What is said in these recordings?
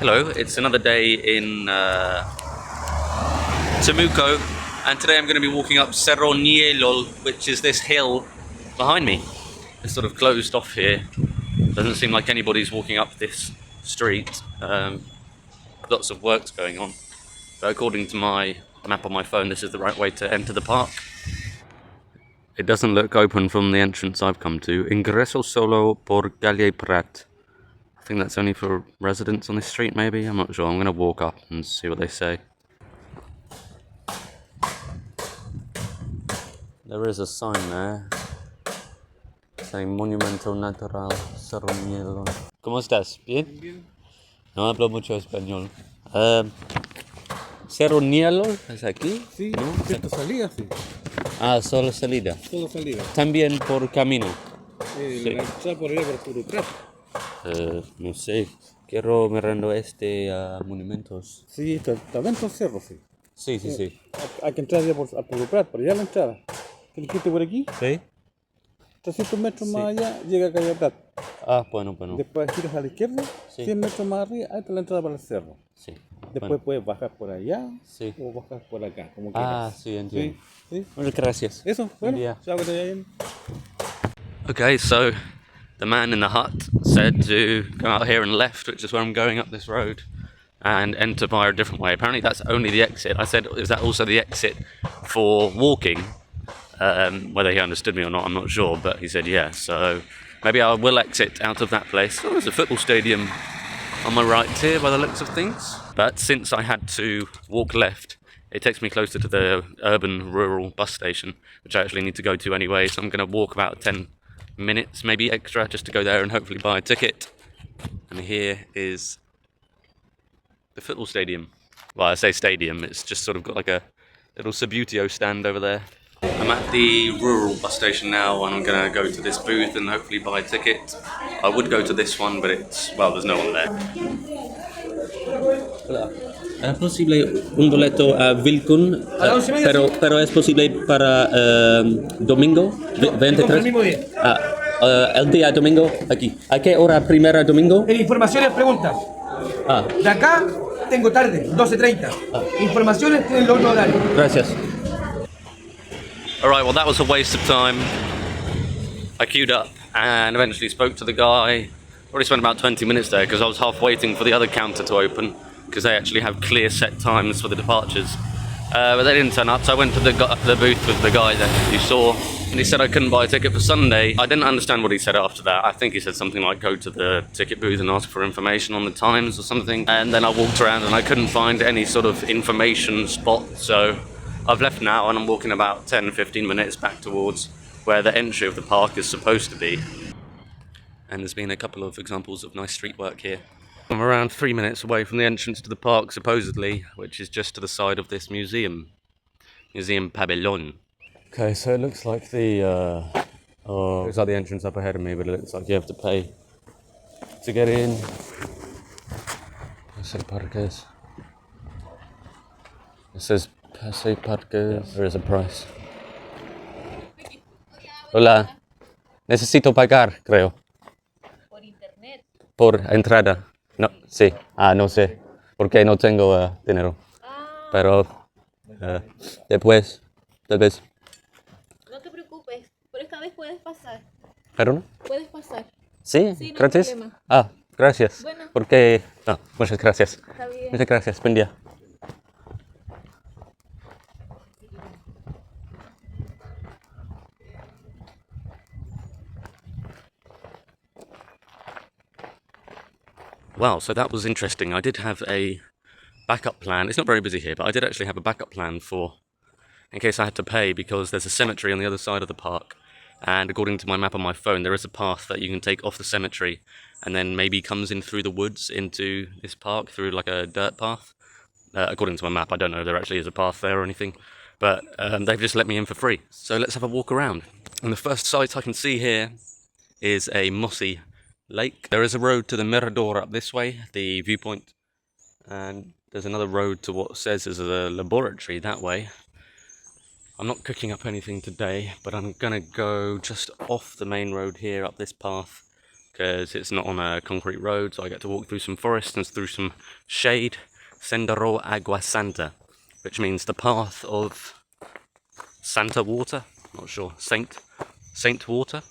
Hello, it's another day in Temuco, and today I'm going to be walking up Cerro Ñielol, which is this hill behind me. It's sort of closed off here. Doesn't seem like anybody's walking up this street. Lots of work's going on. But according to my map on my phone, this is the right way to enter the park. It doesn't look open from the entrance I've come to. Ingreso solo por calle Prat. I think that's only for residents on this street, maybe? I'm not sure. I'm going to walk up and see what they say. There is a sign there saying Monumento Natural Cerro Ñielol. ¿Cómo estás? ¿Bien? Bien. No hablo mucho español. ¿Cerro Ñielol es aquí? Sí, ¿no? cierto, salida, sí. Ah, solo salida. Solo salida. También por camino. Sí. La entrada por allá por Puruprat. No sé. Quiero mirando monumentos. Sí, está dentro del cerro, sí. Sí, sí, sí. Hay que entrar ya a Puruprat, por allá la entrada. ¿Te dijiste por aquí? ¿Sí? 300 metros Sí. más allá llega a Calle Prat. Ah, bueno. Después giras a la izquierda, Sí. 100 metros más arriba, ahí está la entrada para el cerro. Sí. Después puedes bajar por allá Sí. o bajar por acá, como Ah, quieras. sí, entiendo. Sí. Muchas gracias. Eso, bueno, Yeah. chao, que te vaya bien. Okay, so the man in the hut said to go out here and left, which is where I'm going up this road, and enter via a different way. Apparently that's only the exit. I said, is that also the exit for walking? Whether he understood me or not, I'm not sure, but he said yeah, so maybe I will exit out of that place. Oh, there's a football stadium on my right here by the looks of things. But since I had to walk left, it takes me closer to the urban rural bus station, which I actually need to go to anyway, so I'm going to walk about 10 minutes, maybe extra, just to go there and hopefully buy a ticket. And here is the football stadium. Well, I say stadium, it's just sort of got like a little Subutio stand over there. I'm at the rural bus station now, and I'm going to go to this booth and hopefully buy a ticket. I would go to this one, but there's no one there. ¿Es posible un boleto a Vilcún? Pero es posible para domingo, 23. El mismo día. El día domingo, aquí. ¿A qué hora primera domingo? En informaciones, preguntas. De acá tengo tarde, 12:30. Informaciones tienen los horarios. Gracias. Alright, well that was a waste of time. I queued up and eventually spoke to the guy. Already spent about 20 minutes there because I was half waiting for the other counter to open, because they actually have clear set times for the departures. But they didn't turn up, so I went to the booth with the guy that you saw, and he said I couldn't buy a ticket for Sunday. I didn't understand what he said after that. I think he said something like go to the ticket booth and ask for information on the times or something. And then I walked around and I couldn't find any sort of information spot, so I've left now and I'm walking about 10-15 minutes back towards where the entry of the park is supposed to be. And there's been a couple of examples of nice street work here. I'm around 3 minutes away from the entrance to the park, supposedly, which is just to the side of this museum. Museum Pabellon. Okay, so it looks like looks like the entrance up ahead of me, but it looks like you have to pay to get in. Pase Parques. It says Pase Parques. There is a price. Hola. Necesito pagar, creo. Por internet. Por entrada. No, sí. No sé. Porque no tengo dinero. Pero después, tal vez. No te preocupes, por esta vez puedes pasar. ¿Perdón? Puedes pasar. ¿Sí? Sí, no hay ¿Gracias? problema. Gracias. Bueno. Porque... No, muchas gracias. Está bien. Muchas gracias. Buen día. Wow, so that was interesting. I did have a backup plan. It's not very busy here, but I did actually have a backup plan in case I had to pay, because there's a cemetery on the other side of the park. And according to my map on my phone, there is a path that you can take off the cemetery and then maybe comes in through the woods into this park through like a dirt path. According to my map, I don't know if there actually is a path there or anything, but they've just let me in for free. So let's have a walk around. And the first sight I can see here is a mossy lake. There is a road to the Mirador up this way, the viewpoint, and there's another road to what says is a laboratory that way. I'm not cooking up anything today, but I'm gonna go just off the main road here up this path because it's not on a concrete road, so I get to walk through some forest and through some shade. Sendero Agua Santa, which means the path of Santa water. Not sure, Saint water.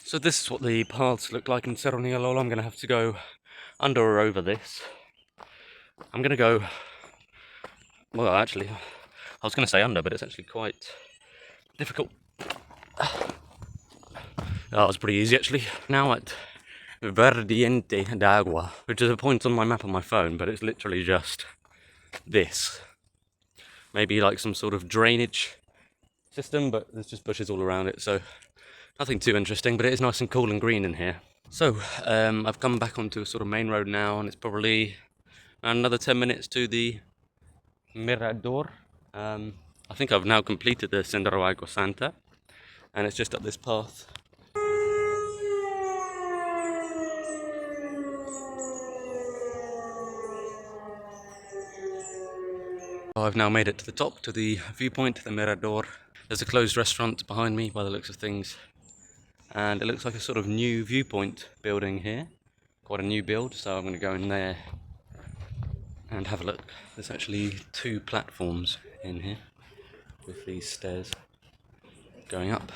So this is what the paths look like in Cerro Ñielol. I'm going to have to go under or over this. I'm going to go, well actually, I was going to say under, but it's actually quite difficult. That was pretty easy actually. Now at Verdiente d'Agua, which is a point on my map on my phone, but it's literally just this. Maybe like some sort of drainage system, but there's just bushes all around it, so nothing too interesting, but it is nice and cool and green in here. So, I've come back onto a sort of main road now, and it's probably around another 10 minutes to the Mirador. I think I've now completed the Sendero Agua Santa, and it's just up this path. I've now made it to the top, to the viewpoint, the Mirador. There's a closed restaurant behind me by the looks of things, and it looks like a sort of new viewpoint building here. Quite a new build, so I'm going to go in there and have a look. There's actually 2 platforms in here with these stairs going up.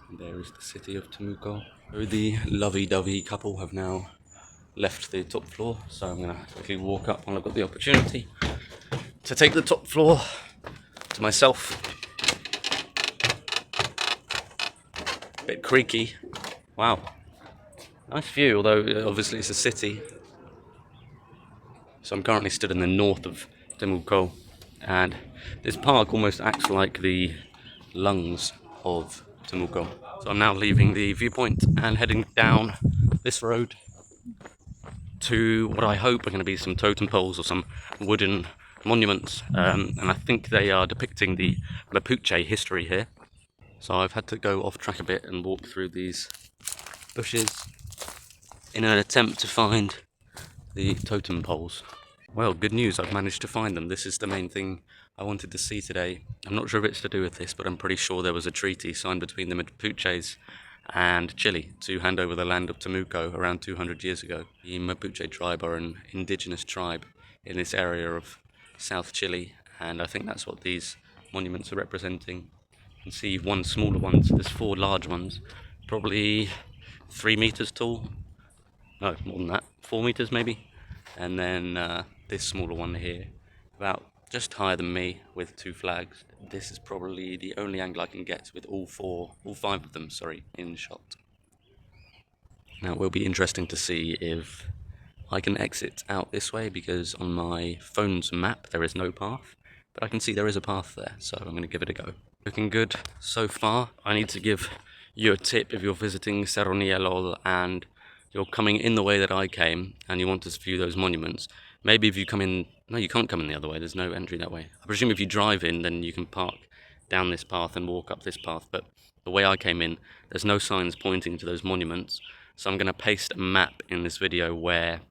And there is the city of Temuco. So the lovey-dovey couple have now left the top floor, so I'm going to quickly walk up when I've got the opportunity to take the top floor to myself. Bit creaky. Wow. Nice view, although obviously it's a city. So I'm currently stood in the north of Temuco, and this park almost acts like the lungs of Temuco. So I'm now leaving the viewpoint and heading down this road to what I hope are going to be some totem poles or some wooden monuments, and I think they are depicting the Mapuche history here. So I've had to go off track a bit and walk through these bushes in an attempt to find the totem poles. Well, good news, I've managed to find them. This is the main thing I wanted to see today. I'm not sure if it's to do with this, but I'm pretty sure there was a treaty signed between the Mapuches and Chile to hand over the land of Temuco around 200 years ago. The Mapuche tribe are an indigenous tribe in this area of South Chile, and I think that's what these monuments are representing. You can see one smaller one, so there's 4 large ones, probably 3 meters tall. No, more than that, 4 meters maybe. And then this smaller one here, about just higher than me, with 2 flags. This is probably the only angle I can get with all 5 of them, in shot. Now it will be interesting to see if I can exit out this way, because on my phone's map there is no path, but I can see there is a path there, so I'm going to give it a go. Looking good so far. I need to give you a tip if you're visiting Cerro Ñielol and you're coming in the way that I came and you want to view those monuments. Maybe if you come in, no, you can't come in the other way, there's no entry that way. I presume if you drive in, then you can park down this path and walk up this path, but the way I came in, there's no signs pointing to those monuments, so I'm going to paste a map in this video where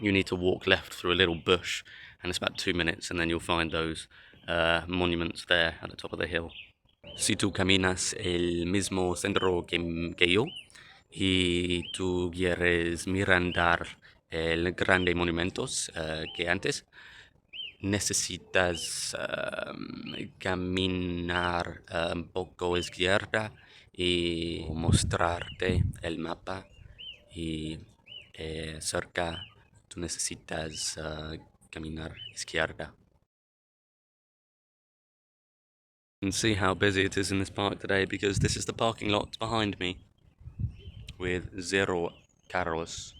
you need to walk left through a little bush, and it's about 2 minutes, and then you'll find those monuments there at the top of the hill. Si tú caminas el mismo sendero que yo, y tú quieres mirar el grande monumentos que antes, necesitas caminar un poco izquierda y mostrarte el mapa, y cerca tú necesitas caminar izquierda. You can see how busy it is in this park today, because this is the parking lot behind me with 0 carros.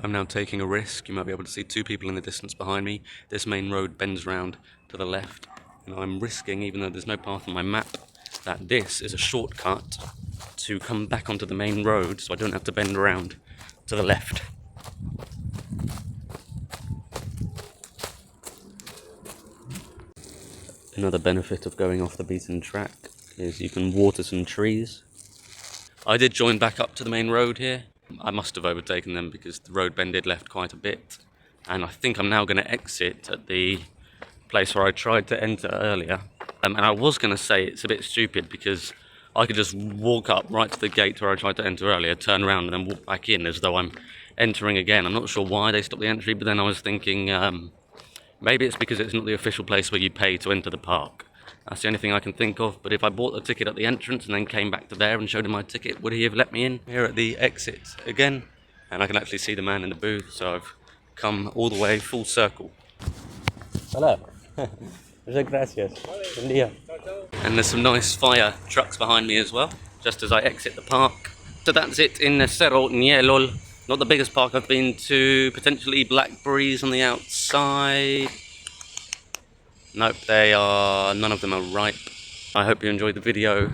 I'm now taking a risk. You might be able to see 2 people in the distance behind me. This main road bends round to the left, and I'm risking, even though there's no path on my map, that this is a shortcut to come back onto the main road, so I don't have to bend around to the left. Another benefit of going off the beaten track is you can water some trees. I did join back up to the main road here. I must have overtaken them because the road bended left quite a bit, and I think I'm now going to exit at the place where I tried to enter earlier. And I was going to say it's a bit stupid because I could just walk up right to the gate where I tried to enter earlier, turn around and then walk back in as though I'm entering again. I'm not sure why they stopped the entry, but then I was thinking maybe it's because it's not the official place where you pay to enter the park. That's the only thing I can think of, but if I bought the ticket at the entrance and then came back to there and showed him my ticket, would he have let me in? Here at the exit again, and I can actually see the man in the booth, so I've come all the way full circle. Hola. Muchas gracias. Buen día. And there's some nice fire trucks behind me as well, just as I exit the park. So that's it in Cerro Ñielol. Not the biggest park I've been to, potentially blackberries on the outside. Nope, none of them are ripe. I hope you enjoyed the video.